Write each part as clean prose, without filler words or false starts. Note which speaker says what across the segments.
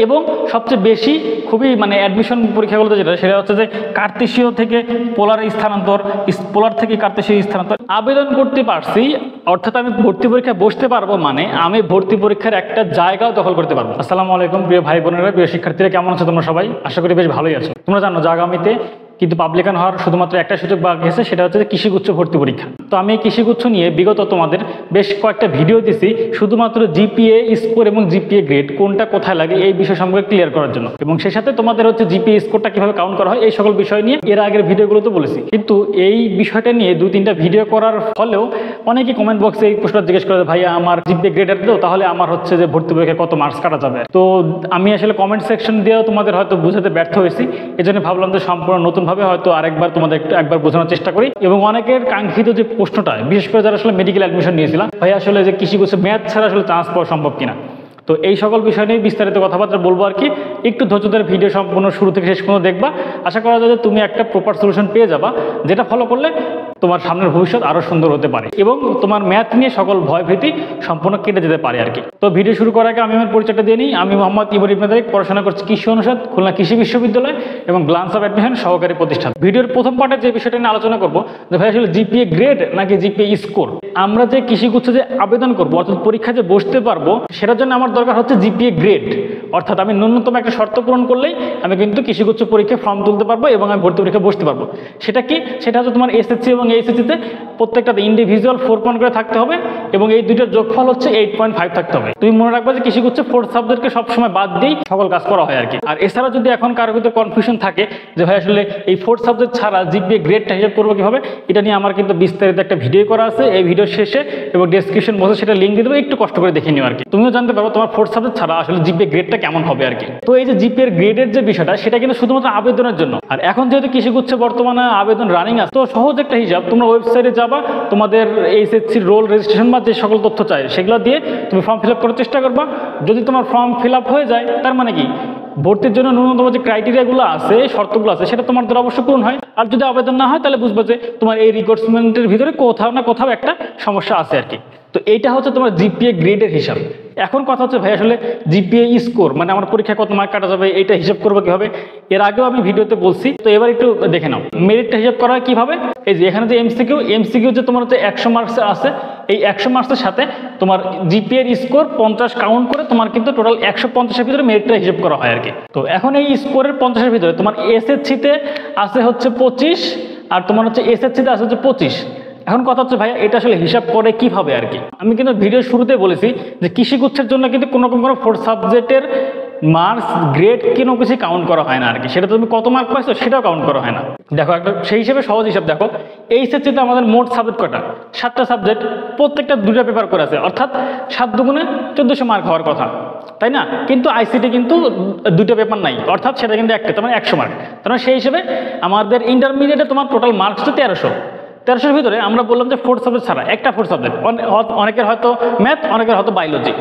Speaker 1: এবং সবচেয়ে বেশি খুবই মানে অ্যাডমিশন পরীক্ষাগুলোতে যেটা সেটা হচ্ছে যে কার্তেশীয় থেকে পোলারে স্থানান্তর, পোলার থেকে কার্তেশীয় স্থানান্তর আবেদন করতে পারছি, অর্থাৎ আমি ভর্তি পরীক্ষায় বসতে পারবো, মানে আমি ভর্তি পরীক্ষার একটা জায়গাও দখল করতে পারবো। আসসালামু আলাইকুম প্রিয় ভাই বোনেরা, প্রিয় শিক্ষার্থীরা, কেমন আছো তোমরা সবাই? আশা করি বেশ ভালোই আছো। তোমরা জানো যে আগামীতে কিন্তু পাবলিকান হওয়ার শুধুমাত্র একটা সুযোগ বাকি আছে, সেটা হচ্ছে কৃষিগুচ্ছ ভর্তি পরীক্ষা। তো আমি এই কৃষিগুচ্ছ নিয়ে বিগত তোমাদের বেশ কয়েকটা ভিডিও দিছি শুধুমাত্র জিপিএ স্কোর এবং জিপিএ গ্রেড কোনটা কোথায় লাগে এই বিষয় সম্পর্কে ক্লিয়ার করার জন্য, এবং সেই সাথে তোমাদের হচ্ছে জিপিএ স্কোরটা কিভাবে কাউন্ট করা হয় এই সকল বিষয় নিয়ে এর আগের ভিডিওগুলোতে বলেছি। কিন্তু এই বিষয়টা নিয়ে 2-3টা ভিডিও করার ফলেও অনেকে কমেন্ট বক্সে এই প্রশ্নটা জিজ্ঞেস করে, ভাইয়া আমার জিপিএ গ্রেড দাও, তাহলে আমার হচ্ছে যে ভর্তি পরীক্ষায় কত মার্কস কাটা যাবে। তো আমি আসলে কমেন্ট সেকশন দিয়েও তোমাদের হয়তো বুঝাতে ব্যর্থ হয়েছি, এজন্য ভাবলাম যে সম্পূর্ণ নতুনভাবে হয়তো আরেকবার তোমাদের একবার বোঝানোর চেষ্টা করি। এবং অনেকের কাঙ্ক্ষিত যে প্রশ্নটা, বিশেষ করে যারা আসলে মেডিকেল অ্যাডমিশন নিয়েছিলাম, ভাই আসলে যে কৃষিগুচ্ছ ম্যাথ ছাড়া আসলে চান্স পাওয়া সম্ভব কিনা, তো এই সকল বিষয় নিয়ে বিস্তারিত কথাবার্তা বলবো আর কি। একটু ধৈর্য ধরে ভিডিও সম্পূর্ণ শুরু থেকে শেষ পর্যন্ত দেখবা, আশা করা যায় যে তুমি একটা প্রপার সলিউশন পেয়ে যাবা, যেটা ফলো করলে তোমার সামনের ভবিষ্যৎ আরও সুন্দর হতে পারে এবং তোমার ম্যাথ নিয়ে সকল ভয় ভীতি সম্পূর্ণ কেটে যেতে পারে আর কি। তো ভিডিও শুরু করার আগে আমি আমার পরিচয়টা দিয়ে নিই। আমি মোহাম্মদ ইমর ইবনে তারিক, পড়াশোনা করছি কৃষি অনুষদ, খুলনা কৃষি বিশ্ববিদ্যালয় এবং গ্লান্স অফ অ্যাডমিশন সহকারী প্রতিষ্ঠান। ভিডিওর প্রথম পার্টে যে বিষয়টা নিয়ে আলোচনা করবো যে ভাই আসলে জিপিএ গ্রেড নাকি জিপিএ স্কোর, আমরা যে কৃষিগুচ্ছ যে আবেদন করবো অর্থাৎ পরীক্ষা যে বসতে পারবো, সেটার জন্য আমার দরকার হচ্ছে জিপিএ গ্রেড, অর্থাৎ আমি ন্যূনতম একটা শর্ত পূরণ করলেই আমি কিন্তু কৃষিগুচ্ছ পরীক্ষায় ফর্ম তুলতে পারবো এবং আমি ভর্তি পরীক্ষা বসতে পারবো। সেটা কি? সেটা হচ্ছে তোমার এসএসসি এবং এইচএসসিতে প্রত্যেকটাতে ইন্ডিভিজুয়াল 4 পয়েন্ট করে থাকতে হবে এবং এই দুইটার যোগফল হচ্ছে 8.5 থাকতে হবে। তুমি মনে রাখবে যে কৃষিগুচ্ছ 4 সাবজেক্টকে সবসময় বাদ দিয়েই সকল কাজ করা হয় আর কি। আর এছাড়া যদি এখন কারোর ভিতরে কনফিউশন থাকে যে ভাই আসলে এই 4 সাবজেক্ট ছাড়া জিপিএ গ্রেডটা হিসাব করবো কিভাবে, এটা নিয়ে আমার কিন্তু বিস্তারিত একটা ভিডিও করা আছে, এই ভিডিও শেষে এবং ডেসক্রিপশন বক্সে সেটা লিঙ্ক দিয়ে দেবো, একটু কষ্ট করে দেখে নিও আর কি। তুমিও জানতে পারবো তোমার 4 সাবজেক্ট ছাড়া আসলে জিপিএ গ্রেডটা কেমন হবে আর কি। তো এই যে জিপিএ গ্রেডের যে বিষয়টা, সেটা কিন্তু শুধুমাত্র আবেদনের জন্য। আর এখন যেহেতু কৃষিগুচ্ছ বর্তমানে আবেদন রানিং আছে, তো সহজ একটা হিসাব, তোমরা ওয়েবসাইটে যাবা, তোমাদের এইচএসসির রোল রেজিস্ট্রেশন বা যে সকল তথ্য চাই সেগুলো দিয়ে তুমি ফর্ম ফিল আপ করার চেষ্টা করবা। যদি তোমার ফর্ম ফিল আপ হয়ে যায়, তার মানে কি ভর্তির জন্য ন্যূনতম যে ক্রাইটেরিয়াগুলো আছে, শর্তগুলো আছে, সেটা তোমার দ্বারা অবশ্যই পূরণ হয়। আর যদি আবেদন না হয় তাহলে বুঝবো যে তোমার এই রিকোয়ারমেন্টের ভিতরে কোথাও না কোথাও একটা সমস্যা আছে আর কি। তো এইটা হচ্ছে তোমার জিপিএ গ্রেডের হিসাব। এখন কথা হচ্ছে ভাই আসলে জিপিএ স্কোর মানে আমার পরীক্ষায় কত মার্ক কাটা যাবে, এইটা হিসাব করবো কিভাবে, এর আগেও আমি ভিডিওতে বলছি, তো এবার একটু দেখে নাও মেরিটটা হিসাব করা হয় কিভাবে। এই যে এখানে যে এমসিকিউ যে তোমার হচ্ছে 100 মার্কসের আছে, এই 100 মার্কসের সাথে তোমার জিপিএর স্কোর 50 কাউন্ট করে তোমার কিন্তু টোটাল 150-এর ভিতরে মেরিটটা হিসাব করা হয় আর কি। তো এখন এই স্কোরের 50-এর ভিতরে তোমার এসএসসিতে আছে হচ্ছে 25 আর তোমার হচ্ছে এসএসসিতে আছে হচ্ছে 25। এখন কথা হচ্ছে ভাইয়া এটা আসলে হিসাব করে কিভাবে আর কি। আমি কিন্তু ভিডিওর শুরুতে বলেছি যে কৃষিগুচ্ছের জন্য কিন্তু কোনো রকম কোনো 4 সাবজেক্টের মার্কস গ্রেড কোনো কিছু কাউন্ট করা হয় না আর কি। সেটা তুমি কত মার্ক পাইছো সেটাও কাউন্ট করা হয় না। দেখো একটা সেই হিসেবে সহজ হিসাব দেখো, এইচএসসিতে আমাদের মোট সাবজেক্ট কটা? 7টা সাবজেক্ট, প্রত্যেকটা 2টা পেপার করে আছে, অর্থাৎ 7 দুগুণে 1400 মার্ক হওয়ার কথা, তাই না? কিন্তু আইসিটি কিন্তু 2টা পেপার নাই, অর্থাৎ সেটা কিন্তু একটা, তার মানে 100 মার্ক। তার মানে সেই হিসেবে আমাদের ইন্টারমিডিয়েটে তোমার টোটাল মার্কস হচ্ছে 1300-এর ভিতরে আমরা বললাম যে 4 সাবজেক্ট ছাড়া একটা 4 সাবজেক্ট, অনেকের হয়তো ম্যাথ, অনেকের হয়তো বায়োলজি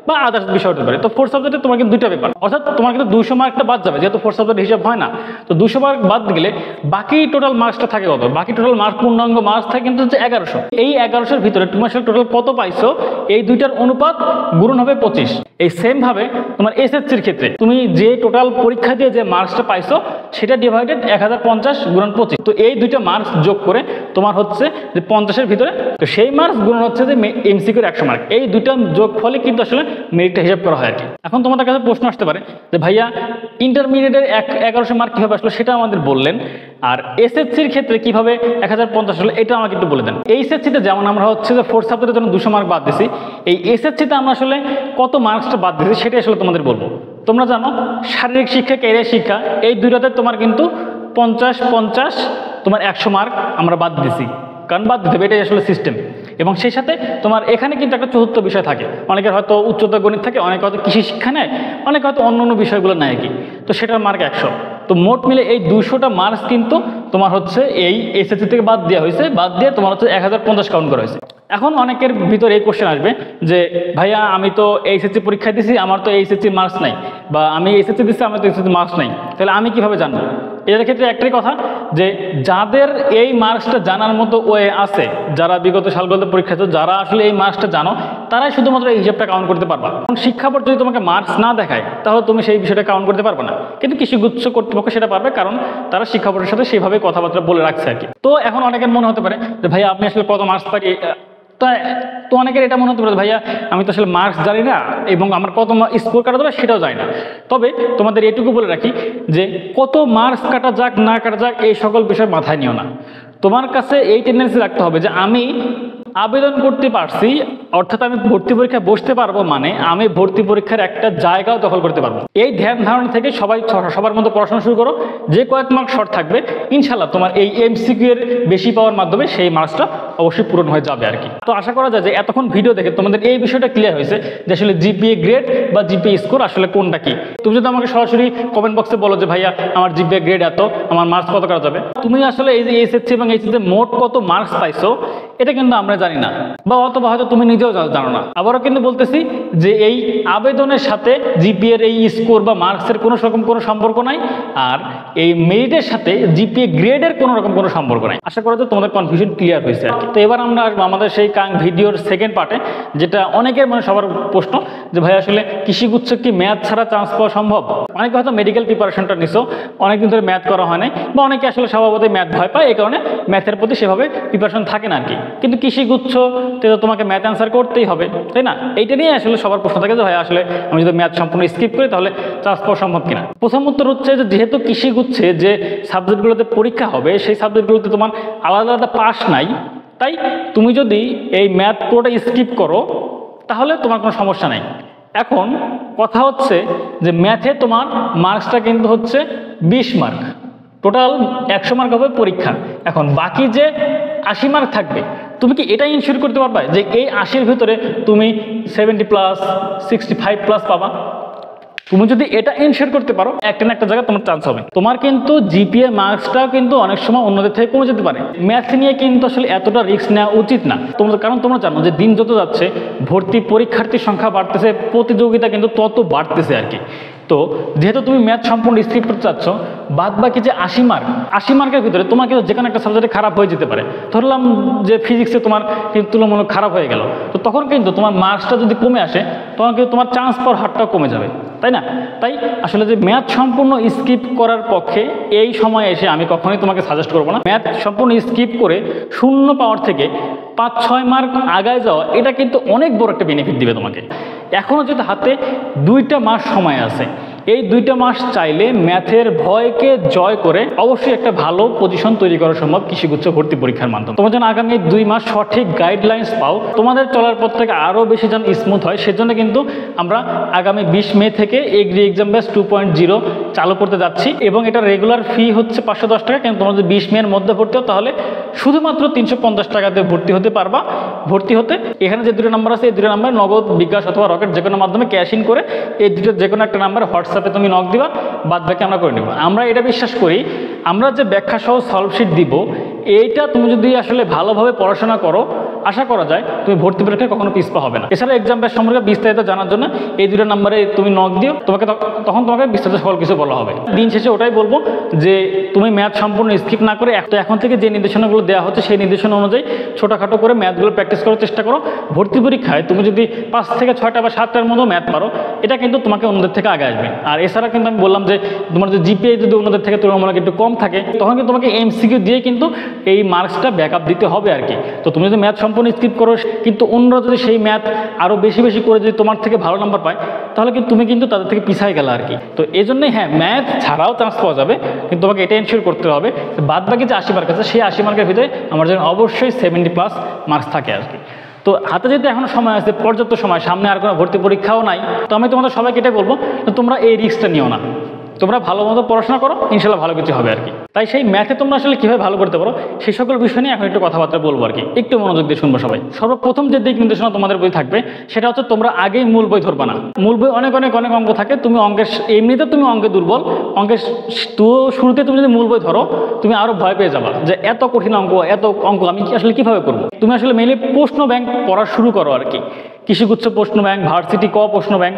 Speaker 1: বা আদার্স বিষয় হতে পারে। তো 4 সাবজেক্টে তোমার কিন্তু 2টা পেপার, অর্থাৎ তোমার কিন্তু 200 মার্কটা বাদ যাবে, যেহেতু 4 সাবজেক্ট হিসাব হয় না। তো 200 মার্ক বাদ গেলে বাকি টোটাল মার্কসটা থাকে কত? বাকি টোটাল মার্ক পূর্ণাঙ্গ মার্কস থাকে কিন্তু হচ্ছে 1100। এই 1100-এর ভিতরে তুমি আসলে টোটাল কত পাইছো, এই দুইটার অনুপাত গুণন হবে 25। এই সেম ভাবে তোমার এসএসসির ক্ষেত্রে তুমি যে টোটাল পরীক্ষা দিয়ে যে মার্কসটা পাইছো সেটা ডিভাইডেড 1050 গুণন 25। তো এই দুইটা মার্কস যোগ করে তোমার হচ্ছে যে 50-এর ভিতরে, তো সেই মার্কস গুণন হচ্ছে যে এমসিকিউর 100 মার্ক। এই দুইটা যোগ ফলে কিন্তু আসলে মেরিটটা হিসাব করা হয় আর কি। এখন তোমাদের কাছে প্রশ্ন আসতে পারে যে ভাইয়া ইন্টারমিডিয়েটের 1100 মার্ক কীভাবে আসলো, সেটা আমাদের বললেন, আর এসএসসির ক্ষেত্রে কিভাবে 1050 হলো এটা আমাকে একটু বলে দেন। এইচএসসিতে যেমন আমরা হচ্ছে যে 4 সাবজেক্টের জন্য 200 মার্ক বাদ দিছি, এই এসএসসিতে আমরা আসলে কত মার্কসটা বাদ দিছি সেটাই আসলে তোমাদের বলবো। তোমরা জানো শারীরিক শিক্ষা, ক্যারিয়ার শিক্ষা, এই দুইটাতে তোমার কিন্তু 50-50 তোমার 100 মার্ক আমরা বাদ দিছি, কারণ বাদ দিতে হবে, এটাই আসলে সিস্টেম। এবং সেই সাথে তোমার এখানে কিন্তু একটা চতুর্থ বিষয় থাকে, অনেকের হয়তো উচ্চতর গণিত থাকে, অনেকে হয়তো কৃষি শিক্ষা নেয়, অনেকে হয়তো অন্য অন্য বিষয়গুলো নেয় কি, তো সেটার মার্ক 100। তো মোট মিলে এই 200টা মার্কস কিন্তু তোমার হচ্ছে এই এসএসসি থেকে বাদ দেওয়া হয়েছে, বাদ দিয়ে তোমার হচ্ছে 1050 কাউন্ট করা হয়েছে। এখন অনেকের ভিতরে এই কোশ্চেন আসবে যে ভাইয়া আমি তো এইচএসসি পরীক্ষা দিছি, আমার তো এইচএসসি মার্কস নাই, বা আমি এইচএসসি দিচ্ছি, আমার তো এইচএসসি মার্কস নাই, তাহলে আমি কিভাবে জানবো? এর ক্ষেত্রে একটাই কথা যে যাদের এই মার্কসটা জানার মতো ওয়ে আছে, যারা বিগত সালগুলোতে পরীক্ষা দিত, যারা আসলে এই মার্কসটা জানো, তারাই শুধুমাত্র এই হিসাবটা কাউন্ট করতে পারবা। কারণ শিক্ষা বোর্ড যদি তোমাকে মার্কস না দেখায় তাহলে তুমি সেই বিষয়টা কাউন্ট করতে পারবে না, কিন্তু কৃষিগুচ্ছ কর্তৃপক্ষ সেটা পারবে, কারণ তারা শিক্ষা বোর্ডের সাথে সেইভাবে কথাবার্তা বলে রাখছে আর কি। তো এখন অনেকের মনে হতে পারে যে ভাইয়া আপনি আসলে কত মার্কস পাই, তো অনেকের এটা মনে হতে পারে ভাইয়া আমি তো আসলে মার্কস জানি না এবং আমার কত স্কোর কাটা যাবে সেটাও জানি না। তবে তোমাদের এটুকু বলে রাখি যে কত মার্কস কাটা যাক না কাটা যাক এই সকল বিষয় মাথায় নিও না। তোমার কাছে এই টেন্ডেন্সি রাখতে হবে যে আমি আবেদন করতে পারছি, অর্থাৎ আমি ভর্তি পরীক্ষায় বসতে পারবো, মানে আমি ভর্তি পরীক্ষার একটা জায়গাও দখল করতে পারবো। এই ধ্যান ধারণা থেকে সবার মধ্যে পড়াশোনা শুরু করো। যে কয়েক মার্ক শর্ট থাকবে ইনশাল্লাহ তোমার এই এমসিকিউ এর বেশি পাওয়ার মাধ্যমে সেই মার্কসটা অবশ্যই পূরণ হয়ে যাবে আর কি। তো আশা করা যায় যে এতক্ষণ ভিডিও দেখে তোমাদের এই বিষয়টা ক্লিয়ার হয়েছে যে আসলে জিপিএ গ্রেড বা জিপিএ স্কোর আসলে কোনটা কি। তুমি যদি আমাকে সরাসরি কমেন্ট বক্সে বলো যে ভাইয়া আমার জিপিএ গ্রেড এত, আমার মার্কস কত করা যাবে, তুমি আসলে এই যে এসএসসি এবং এইচএসসি মোট কত মার্কস পাইছো এটা কিন্তু আমরা জানি না, বা অথবা হয়তো তুমি নিজেও জানো না। আবারও কিন্তু বলতেছি যে এই আবেদনের সাথে জিপিএর এই স্কোর বা মার্কসের কোনো সম্পর্ক নাই, আর এই মেরিটের সাথে জিপিএ গ্রেডের কোনো সম্পর্ক নাই। আশা করা যায় তোমাদের কনফিউশন ক্লিয়ার হয়েছে আর কি। তো এবার আমরা আসবো আমাদের সেই ভিডিওর সেকেন্ড পার্টে, যেটা অনেকের মানে সবার প্রশ্ন যে ভাই আসলে কৃষিগুচ্ছ কি ম্যাথ ছাড়া চান্স পাওয়া সম্ভব। অনেকে হয়তো মেডিকেল প্রিপারেশনটা নিছো, অনেকদিন ধরে ম্যাথ করা হয় নাই, বা অনেকে আসলে স্বভাবতই ম্যাথ ভয় পায়, এই কারণে ম্যাথের প্রতি সেভাবে প্রিপারেশন থাকে না আর কি। কিন্তু কৃষিগুচ্ছ তো তোমাকে ম্যাথ অ্যান্সার করতেই হবে, তাই না? এইটা নিয়ে আসলে সবার প্রশ্ন থাকে যে ভাই আসলে আমি যদি ম্যাথ সম্পূর্ণ স্কিপ করি তাহলে চান্স পাওয়া সম্ভব কিনা। প্রথম উত্তর হচ্ছে যে যেহেতু কৃষিগুচ্ছে যে সাবজেক্টগুলোতে পরীক্ষা হবে সেই সাবজেক্টগুলোতে তোমার আলাদা আলাদা পাস নাই, তাই তুমি যদি এই ম্যাথ পুরোটা স্কিপ করো তাহলে তোমার কোনো সমস্যা নাই। এখন কথা হচ্ছে যে ম্যাথে তোমার মার্কসটা কিন্তু হচ্ছে 20 মার্ক, টোটাল 100 মার্ক হবে পরীক্ষা। এখন বাকি যে 80 মার্ক থাকবে, তুমি কি এটা ইনশিওর করতে পারবে যে এই 80-র ভিতরে তুমি 70+, 65+ পাবা? তুমি যদি এটা ইনশিওর করতে পারো একটা না একটা জায়গায় তোমার চান্স হবে। তোমার কিন্তু জিপিএ মার্কসটাও কিন্তু অনেক সময় অন্যদের থেকে কমে যেতে পারে। ম্যাথ নিয়ে কিন্তু আসলে এতটা রিস্ক নেওয়া উচিত না কারণ তোমরা জানো যে দিন যত যাচ্ছে ভর্তি পরীক্ষার্থীর সংখ্যা বাড়তেছে, প্রতিযোগিতা কিন্তু তত বাড়তেছে আর কি। তো যেহেতু তুমি ম্যাথ সম্পূর্ণ স্কিপ করতে চাচ্ছ, বাদ বাকি যে 80 মার্কের ভিতরে তোমার কিন্তু যে কোনো একটা সাবজেক্টে খারাপ হয়ে যেতে পারে। ধরলাম যে ফিজিক্সে তোমার কিন্তু তুলনামূলক খারাপ হয়ে গেল, তো তখন কিন্তু তোমার মার্কসটা যদি কমে আসে তখন কিন্তু তোমার চান্স পাওয়ার হারটাও কমে যাবে, তাই না? তাই আসলে যে ম্যাথ সম্পূর্ণ স্কিপ করার পক্ষে এই সময় এসে আমি কখনোই তোমাকে সাজেস্ট করবো না। ম্যাথ সম্পূর্ণ স্কিপ করে 0 পাওয়ার থেকে 5-6 মার্ক আগায় যাওয়া, এটা কিন্তু অনেক বড় একটা বেনিফিট দিবে তোমাকে। এখনও যদি হাতে 2টা মাস সময় আছে, এই 2টা মাস চাইলে ম্যাথের ভয়কে জয় করে অবশ্যই একটা ভালো পজিশন তৈরি করা সম্ভব কৃষিগুচ্ছ ভর্তি পরীক্ষার মাধ্যমে। তোমার যেন আগামী 2 মাস সঠিক গাইডলাইন্স পাও, তোমাদের চলার পথ থেকে আরও বেশি যেন স্মুথ হয়, সেজন্য কিন্তু আমরা আগামী 20 মে থেকে এগ্রি এক্সাম ব্যাচ 2.0 চালু করতে যাচ্ছি, এবং এটা রেগুলার ফি হচ্ছে 510 টাকা। কিন্তু তোমরা যদি 20 মের মধ্যে ভর্তি হও তাহলে শুধুমাত্র 350 টাকাতে ভর্তি হতে পারবা। ভর্তি হতে এখানে যে 2টা নাম্বার আছে, এই 2টা নাম্বার নগদ, বিকাশ অথবা রকেট যে কোনো মাধ্যমে ক্যাশ ইন করে এই 2টার যে কোনো একটা নাম্বার হোয়াটসঅ্যাপে তুমি নক দিবা, বাদ বাকি আমরা করে নেব। আমরা এটা বিশ্বাস করি, আমরা যে ব্যাখ্যা সহ সলভশিট দিব, এইটা তুমি যদি আসলে ভালোভাবে পড়াশোনা করো, আশা করা যায় তুমি ভর্তি পরীক্ষায় কখনো পিছপা হবে না। এছাড়া এক্সাম ব্যাচ সম্পর্কে বিস্তারিত জানার জন্য এই 2টা নাম্বারে তুমি নক দিও, তখন তোমাকে বিস্তারিত সকল কিছু বলা হবে। দিন শেষে ওটাই বলবো যে তুমি ম্যাথ সম্পূর্ণ স্কিপ না করে এখন থেকে যে নির্দেশনাগুলো দেওয়া হচ্ছে সেই নির্দেশনা অনুযায়ী ছোটোখাটো করে ম্যাথগুলো প্র্যাকটিস করার চেষ্টা করো। ভর্তি পরীক্ষায় তুমি যদি 5 থেকে 6টা বা 7টার মতো ম্যাথ পারো, এটা কিন্তু তোমাকে অন্যদের থেকে আগে আসবে। আর এছাড়া কিন্তু আমি বললাম যে তোমার যে জিপিএ যদি অন্যদের থেকে তুলনামূলক একটু কম থাকে, তখন কিন্তু তোমাকে এমসিকিউ দিয়ে কিন্তু এই মার্কসটা ব্যাকআপ দিতে হবে আর কি। তো তুমি যদি ম্যাথ সম্পূর্ণ স্কিপ করো, কিন্তু অন্যরা যদি সেই ম্যাথ আরও বেশি করে যদি তোমার থেকে ভালো নাম্বার পায়, তাহলে কিন্তু তুমি কিন্তু তাদের থেকে পিছাই গেলে আর কি। তো এই জন্যই হ্যাঁ, ম্যাথ ছাড়াও চান্স পাওয়া যাবে, কিন্তু তোমাকে এটা এনশিওর করতে হবে বাদ বাকি যে 80 মার্ক আছে সেই 80 মার্কের ভিতরে আমার যেন অবশ্যই 70+ মার্কস থাকে আর কি। তো হাতে যেহেতু এখনো সময় আছে, পর্যাপ্ত সময়, সামনে আর কোনো ভর্তি পরীক্ষাও নাই, তো আমি তোমাদের সবাইকে এটাই বলবো তোমরা এই রিস্কটা নিও না। তোমরা ভালো মতো পড়াশোনা করো, ইনশাল্লাহ ভালো কিছু হবে আর কি। তাই সেই ম্যাথে তোমরা আসলে কীভাবে ভালো করতে পারো সেই সকল বিষয় নিয়ে এখন একটু কথাবার্তা বলবো আর কি। একটু মনোযোগ দিয়ে শুনবো সবাই। সর্বপ্রথম যে দিক নির্দেশনা তোমাদের বই থাকবে সেটা হচ্ছে তোমরা আগেই মূল বই ধরবা না। মূল বই অনেক অঙ্ক থাকে, তুমি এমনিতে তুমি অঙ্কে দুর্বল, তো শুরুতে তুমি যদি মূল বই ধরো তুমি আরও ভয় পেয়ে যাবা যে এত কঠিন অঙ্ক আমি আসলে কীভাবে করবো। তুমি আসলে মেনলি প্রশ্ন ব্যাংক পড়া শুরু করো আর কি। কৃষিগুচ্ছ প্রশ্ন ব্যাংক, ভার্সিটি ক প্রশ্ন ব্যাংক,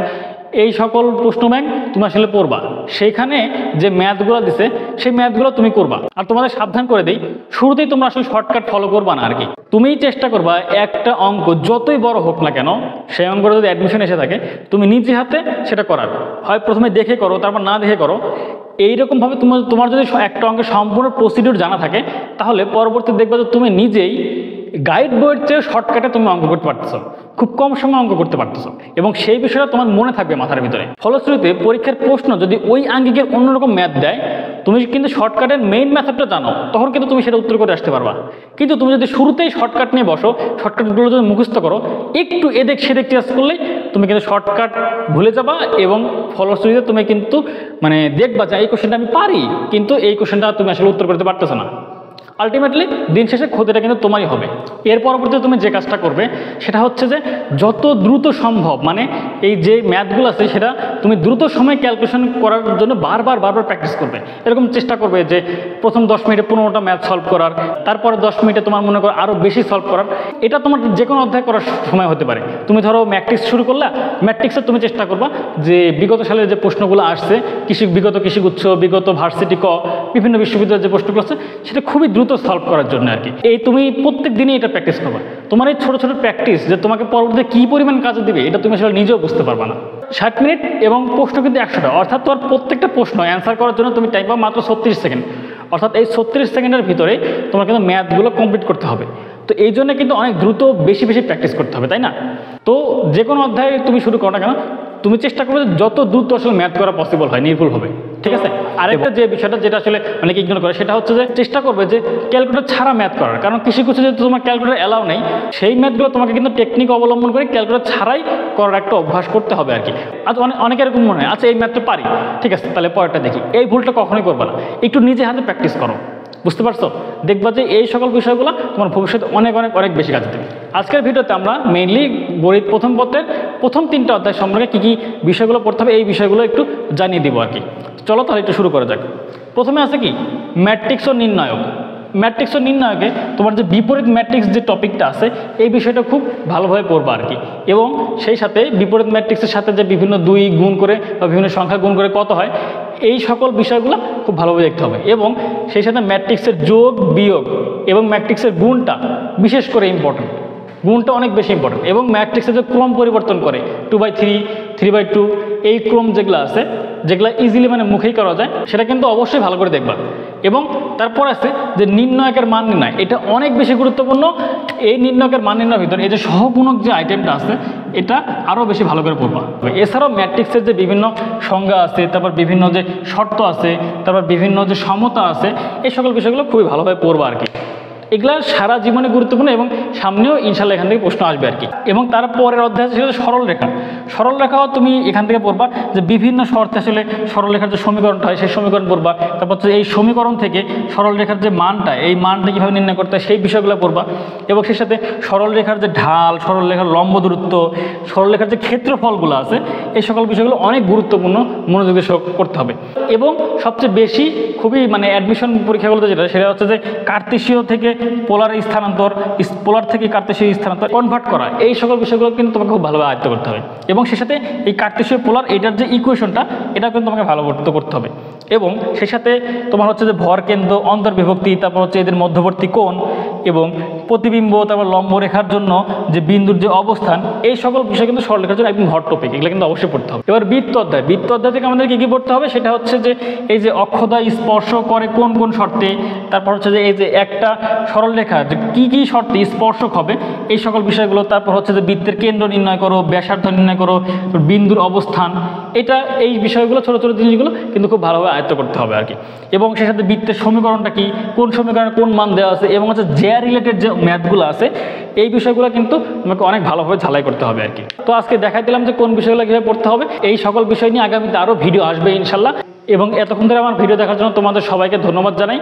Speaker 1: এই সকল প্রশ্ন ব্যাংক তুমি আসলে পড়বা, সেইখানে যে ম্যাথগুলো দিছে সেই ম্যাথগুলো তুমি করবা। আর তোমাদের সাবধান করে দিই, শুরুতেই তোমরা আসলে শর্টকাট ফলো করবা না আর কি। তুমি চেষ্টা করবা একটা অঙ্ক যতই বড় হোক না কেন, সেই অঙ্কটা যদি অ্যাডমিশন এসে থাকে তুমি নিজে হাতে সেটা করার, হয় প্রথমে দেখে করো তারপর না দেখে করো। এইরকমভাবে তোমার যদি একটা অঙ্কের সম্পূর্ণ প্রসিডিউর জানা থাকে, তাহলে পরবর্তী দেখবা যে তুমি নিজেই গাইড বইয়ের চেয়ে শর্টকাটে তুমি অঙ্ক করতে পারতেছো, খুব কম সময় অঙ্ক করতে পারতেছো, এবং সেই বিষয়টা তোমার মনে থাকবে মাথার ভিতরে। ফলশ্রুতিতে পরীক্ষার প্রশ্ন যদি ওই আঙ্গিকের অন্যরকম ম্যাথ দেয়, তুমি কিন্তু শর্টকাটের মেইন মেথডটা জানো, তখন কিন্তু তুমি সেটা উত্তর করে আসতে পারবা। কিন্তু তুমি যদি শুরুতেই শর্টকাট নিয়ে বসো, শর্টকাটগুলো যদি মুখস্থ করো, একটু এদিক সেদিক চেঞ্জ করলেই তুমি কিন্তু শর্টকাট ভুলে যাবা, এবং ফলশ্রুতিতে তুমি কিন্তু মানে দেখবা যে এই কোশ্চেনটা আমি পারি, কিন্তু এই কোশ্চেনটা তুমি আসলে উত্তর করতে পারতেছো না। আলটিমেটলি দিন শেষে ক্ষতিটা কিন্তু তোমারই হবে। এর পরবর্তীতে তুমি যে কাজটা করবে সেটা হচ্ছে যে যত দ্রুত সম্ভব, মানে এই যে ম্যাথগুলো আছে সেটা তুমি দ্রুত সময় ক্যালকুলেশন করার জন্য বারবার প্র্যাকটিস করবে। এরকম চেষ্টা করবে যে প্রথম 10 মিনিটে 15টা ম্যাথ সলভ করার, তারপরে 10 মিনিটে তোমার মনে করো আরও বেশি সলভ করার। এটা তোমার যে কোনো অধ্যায় করার সময় হতে পারে। তুমি ধরো ম্যাট্রিক্স শুরু করলা, ম্যাট্রিক্সে তুমি চেষ্টা করবা যে বিগত সালের যে প্রশ্নগুলো আসছে, বিগত কৃষিগুচ্ছ, বিগত ভার্সিটি ক, বিভিন্ন বিশ্ববিদ্যালয়ের যে প্রশ্নগুলো আছে সেটা খুবই দ্রুত সলভ করার জন্য আর কি। এই তুমি প্রত্যেক দিনই এটা প্র্যাকটিস করবা। তোমার এই ছোটো ছোটো প্র্যাকটিস যে তোমাকে পরবর্তীতে কী পরিমাণ কাজে দিবে, এটা তুমি আসলে নিজেও বুঝতে পারবা না। 60 মিনিট এবং প্রশ্ন কিন্তু 100টা, অর্থাৎ তোমার প্রত্যেকটা প্রশ্ন অ্যান্সার করার জন্য তুমি টাইম পাবা মাত্র 36 সেকেন্ড। অর্থাৎ এই 36 সেকেন্ডের ভিতরে তোমার কিন্তু ম্যাথগুলো কমপ্লিট করতে হবে। তো এই জন্য কিন্তু অনেক দ্রুত বেশি প্র্যাকটিস করতে হবে, তাই না? তো যে কোনো অধ্যায় তুমি শুরু করো না কেন, তুমি চেষ্টা করবে যত দ্রুত আসলে ম্যাথ করা পসিবল হয়, নির্ভুল হবে, ঠিক আছে? আরেকটা যে বিষয়টা যেটা আসলে অনেকে ইগনোর করে, সেটা হচ্ছে যে চেষ্টা করবে যে ক্যালকুলেটর ছাড়া ম্যাথ করার। কারণ কিছু যেহেতু তোমার ক্যালকুলেটর অ্যালাউ নেই, সেই ম্যাথগুলো তোমাকে কিন্তু টেকনিক অবলম্বন করে ক্যালকুলেটর ছাড়াই করার একটা অভ্যাস করতে হবে আর কি। আচ্ছা, অনেক এরকম মনে হয় আচ্ছা এই ম্যাথটা পারি, ঠিক আছে তাহলে পরেরটা দেখি। এই ভুলটা কখনোই করবে না, একটু নিজে হাতে প্র্যাকটিস করো, বুঝতে পারছো? দেখবা যে এই সকল বিষয়গুলো তোমার ভবিষ্যতে অনেক বেশি কাজে দেবে। আজকের ভিডিওতে আমরা মেইনলি গণিত প্রথম পত্রের প্রথম 3টা অধ্যায় সম্পর্কে কী বিষয়গুলো পড়তে হবে এই বিষয়গুলো একটু জানিয়ে দিব আর কি। চলো তাহলে একটু শুরু করা যাক। প্রথমে আছে কি ম্যাট্রিক্স ও নির্ণায়ক। ম্যাট্রিক্স ও নির্ণায়কে তোমার যে বিপরীত ম্যাট্রিক্স যে টপিকটা আছে এই বিষয়টা খুব ভালোভাবে পড়বা আর কি। এবং সেই সাথে বিপরীত ম্যাট্রিক্সের সাথে যে বিভিন্ন 2 গুণ করে বা বিভিন্ন সংখ্যা গুণ করে কত হয়, এই সকল বিষয়গুলো খুব ভালোভাবে দেখতে হবে। এবং সেই সাথে ম্যাট্রিক্সের যোগ বিয়োগ এবং ম্যাট্রিক্সের গুণটা বিশেষ করে ইম্পর্টেন্ট, গুণটা অনেক বেশি ইম্পর্টেন্ট। এবং ম্যাট্রিক্সের যে ক্রম পরিবর্তন করে 2/3, 3/2 এই ক্রম যেগুলো আছে, যেগুলো ইজিলি মানে মুখেই করা যায়, সেটা কিন্তু অবশ্যই ভালো করে দেখবা। এবং তারপর আছে যে নির্ণায়কের মান নির্ণয়, এটা অনেক বেশি গুরুত্বপূর্ণ। এই নির্ণায়কের মান নির্ণয়ের ভিতরে এই যে সহগুণক যে আইটেমটা আছে এটা আরও বেশি ভালো করে পড়বা। এছাড়াও ম্যাট্রিক্সের যে বিভিন্ন সংজ্ঞা আছে, তারপর বিভিন্ন যে শর্ত আছে, তারপর বিভিন্ন যে সমতা আছে, এই সকল বিষয়গুলো খুবই ভালোভাবে পড়বা আর কি। এগুলা সারা জীবনে গুরুত্বপূর্ণ এবং সামনেও ইনশাল্লাহ এখান থেকে প্রশ্ন আসবে আর কি। এবং তারপরের অধ্যায় সেটা সরলরেখা। সরলরেখাও তুমি এখান থেকে পড়বা যে বিভিন্ন শর্তে আসলে সরলরেখার যে সমীকরণটা হয় সেই সমীকরণ পড়বা। তারপর হচ্ছে এই সমীকরণ থেকে সরলরেখার যে মানটা, এই মানটা কীভাবে নির্ণয় করতে হয় সেই বিষয়গুলো পড়বা। এবং সেই সাথে সরলরেখার যে ঢাল, সরলরেখার লম্ব দূরত্ব, সরলরেখার যে ক্ষেত্রফলগুলো আছে, এই সকল বিষয়গুলো অনেক গুরুত্বপূর্ণ, মনোযোগ করতে হবে। এবং সবচেয়ে বেশি খুবই মানে অ্যাডমিশন পরীক্ষাগুলোতে যেটা, সেটা হচ্ছে যে কার্তেশীয় থেকে পোলার স্থানান্তর, পোলার থেকে কার্তেশীয় স্থানান্তর কনভার্ট করা, এই সকল বিষয়গুলো কিন্তু তোমাকে খুব ভালোভাবে আয়ত্ত করতে হবে। এবং সেই সাথে এই কার্তেশীয় পোলার এটার যে ইকুয়েশনটা, এটাও কিন্তু তোমাকে ভালো করতে হবে। এবং সেই সাথে তোমার হচ্ছে যে ভর কেন্দ্র, অন্তর্বিভক্তি, তারপর হচ্ছে এদের মধ্যবর্তী কোণ এবং প্রতিবিম্ব, তারপর লম্ব রেখার জন্য যে বিন্দুর যে অবস্থান, এই সকল বিষয় কিন্তু সরলরেখার জন্য একদম হট টপিক, এগুলো কিন্তু অবশ্যই পড়তে হবে। এবার বৃত্ত অধ্যায়। বৃত্ত অধ্যায় থেকে আমাদের কী কী পড়তে হবে সেটা হচ্ছে যে এই যে অক্ষদ্বয় স্পর্শ করে কোন কোন শর্তে, তারপর হচ্ছে যে এই যে একটা সরলরেখা যে কী কী শর্তে স্পর্শক হবে এই সকল বিষয়গুলো, তারপর হচ্ছে যে বৃত্তের কেন্দ্র নির্ণয় করো, ব্যাসার্ধ নির্ণয় করো, বিন্দুর অবস্থান, এটা এই বিষয়গুলো ছোটো ছোটো জিনিসগুলো কিন্তু খুব ভালোভাবে আয়ত্ত করতে হবে আর কি। এবং সেই সাথে বৃত্তের সমীকরণটা কি, কোন সমীকরণে কোন মান দেওয়া আছে, এবং হচ্ছে জ্যা রিলেটেড যে ম্যাথগুলো আছে এই বিষয়গুলো কিন্তু তোমাকে অনেক ভালোভাবে ঝালাই করতে হবে আর কি। তো আজকে দেখাই দিলাম যে কোন বিষয়গুলো কীভাবে পড়তে হবে। এই সকল বিষয় নিয়ে আগামীতে আরও ভিডিও আসবে ইনশাল্লাহ। এবং এতক্ষণ ধরে আমার ভিডিও দেখার জন্য তোমাদের সবাইকে ধন্যবাদ জানাই।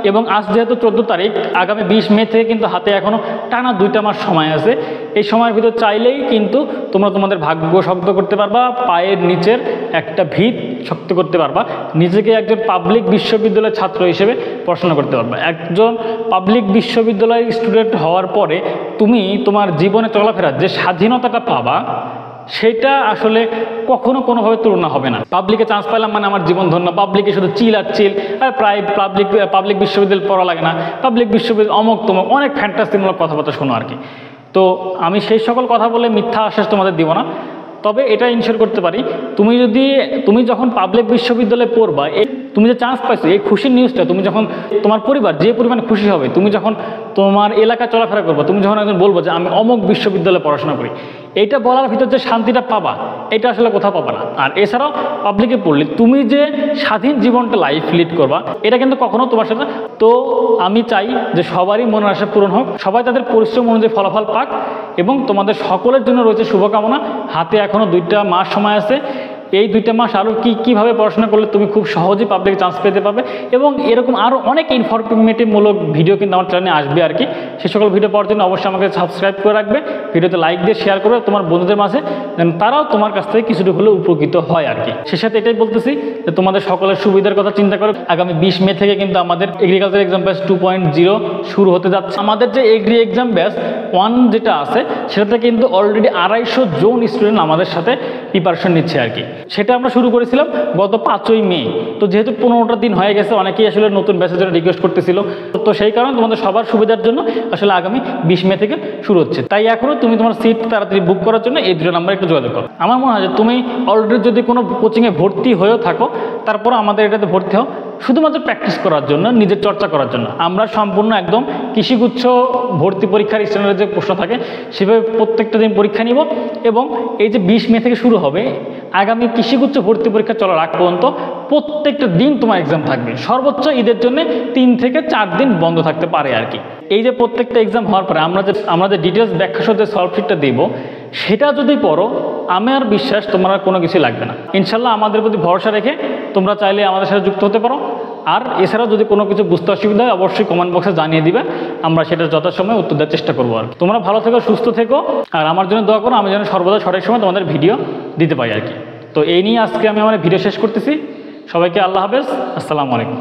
Speaker 1: এবং আজ যেহেতু 14 তারিখ, আগামী 20 মে থেকে কিন্তু হাতে এখনও টানা 2টা মাস সময় আছে। এই সময়ের ভিতর চাইলেই কিন্তু তোমরা তোমাদের ভাগ্য শক্ত করতে পারবা, পায়ের নিচের একটা ভিত শক্ত করতে পারবা, নিজেকে একজন পাবলিক বিশ্ববিদ্যালয়ের ছাত্র হিসেবে পড়াশোনা করতে পারবা। একজন পাবলিক বিশ্ববিদ্যালয়ের স্টুডেন্ট হওয়ার পরে তুমি তোমার জীবনে চলাফেরার যে স্বাধীনতাটা পাবা, সেটা আসলে কখনো কোনোভাবে তুলনা হবে না। পাবলিকে চান্স পেলাম মানে আমার জীবন ধন্য, পাবলিকে শুধু চিল আর চিল, আর প্রায় পাবলিক বিশ্ববিদ্যালয় পড়া লাগে না, পাবলিক বিশ্ববিদ্যালয় অমুক তমুক অনেক ফ্যান্টাসিমূলক কথাবার্তা শোনো আর কি। তো আমি সেই সকল কথা বলে মিথ্যা আশ্বাস তোমাদের দিব না, তবে এটা ইনশিওর করতে পারি তুমি যখন পাবলিক বিশ্ববিদ্যালয়ে পড়বা, তুমি যে চান্স পাইছো, এই খুশির নিউজটা তুমি যখন তোমার পরিবার যে পরিমাণে খুশি হবে, তুমি যখন তোমার এলাকা চলাফেরা করবো, তুমি যখন একজন বলবো যে আমি অমুক বিশ্ববিদ্যালয়ে পড়াশোনা করি, এইটা বলার ভিতর যে শান্তিটা পাবা এটা আসলে কোথাও পাবা না। আর এছাড়াও পাবলিকে পড়লে তুমি যে স্বাধীন জীবনটা লাইফ লিড করবা, এটা কিন্তু কখনো তোমার সাথে। তো আমি চাই যে সবারই মনের আশা পূরণ হোক, সবাই তাদের পরিশ্রম অনুযায়ী ফলাফল পাক, এবং তোমাদের সকলের জন্য রয়েছে শুভকামনা। হাতে এখনও 2টা মাস সময় আছে, এই 2টা মাস আরও কীভাবে পড়াশোনা করলে তুমি খুব সহজেই পাবলিক চান্স পেতে পারবে, এবং এরকম আরও অনেক ইনফরমেটিভমূলক ভিডিও কিন্তু আমার চ্যানেলে আসবে আর কি। সে সকল ভিডিও পাওয়ার জন্য অবশ্যই আমাকে সাবস্ক্রাইব করে রাখবে, ভিডিওতে লাইক দিয়ে শেয়ার করবে তোমার বন্ধুদের মাঝে, যেন তারাও তোমার কাছ থেকে কিছুটুকু হলেও উপকৃত হয় আর কি। সে সাথে এটাই বলতেছি যে তোমাদের সকলের সুবিধার কথা চিন্তা করে আগামী 20 মে থেকে কিন্তু আমাদের এগ্রিকালচার এক্সাম ব্যাচ 2.0 শুরু হতে যাচ্ছে। আমাদের যে এগ্রি এক্সাম ব্যাচ 1 যেটা আছে, সেটাতে কিন্তু অলরেডি 250 জন স্টুডেন্ট আমাদের সাথে প্রিপারেশন নিচ্ছে আর কি। সেটা আমরা শুরু করেছিলাম গত 5ই মে। তো যেহেতু 15টা দিন হয়ে গেছে, অনেকেই আসলে নতুন ব্যাচের জন্য রিকোয়েস্ট করতেছিল, তো সেই কারণে তোমাদের সবার সুবিধার জন্য আসলে আগামী 20 মে থেকে শুরু হচ্ছে। তাই এখনও তুমি তোমার সিট তাড়াতাড়ি বুক করার জন্য এই 2 নাম্বারে একটু যোগাযোগ করো। আমার মনে হয় যে তুমি অলরেডি যদি কোনো কোচিংয়ে ভর্তি হয়েও থাকো, তারপর আমাদের এটাতে ভর্তি হও শুধুমাত্র প্র্যাকটিস করার জন্য, নিজের চর্চা করার জন্য। আমরা সম্পূর্ণ একদম কৃষিগুচ্ছ ভর্তি পরীক্ষার স্ট্যান্ডার্ডের যে প্রশ্ন থাকে সেভাবে প্রত্যেকটা দিন পরীক্ষা নিব, এবং এই যে 20 মে থেকে শুরু হবে আগামী কৃষিগুচ্ছ ভর্তি পরীক্ষা চলার আগ পর্যন্ত প্রত্যেকটা দিন তোমার এক্সাম থাকবে। সর্বোচ্চ ঈদের জন্য 3 থেকে 4 দিন বন্ধ থাকতে পারে আর কি। এই যে প্রত্যেকটা এক্সাম হওয়ার পরে আমরা যে ডিটেলস ব্যাখ্যা সহ যে সলভ শিটটা দিব, সেটা যদি পড়ো, আমার বিশ্বাস তোমার আর কোনো কিছু লাগবে না। ইনশাল্লাহ আমাদের প্রতি ভরসা রেখে তোমরা চাইলে আমাদের সাথে যুক্ত হতে পারো। আর এছাড়াও যদি কোনো কিছু বুঝতে অসুবিধা হয় অবশ্যই কমেন্ট বক্সে জানিয়ে দিবে, আমরা সেটা যথাসময়ে উত্তর দেওয়ার চেষ্টা করবো আর। তোমরা ভালো থেকো, সুস্থ থেকো, আর আমার জন্য দোয়া করো আমি যেন সর্বদা সঠিক সময় তোমাদের ভিডিও দিতে পারি আর কি। তো এই নিয়ে আজকে আমি আমার ভিডিও শেষ করতেছি। সবাইকে আল্লাহ হাফেজ, আসসালামু আলাইকুম।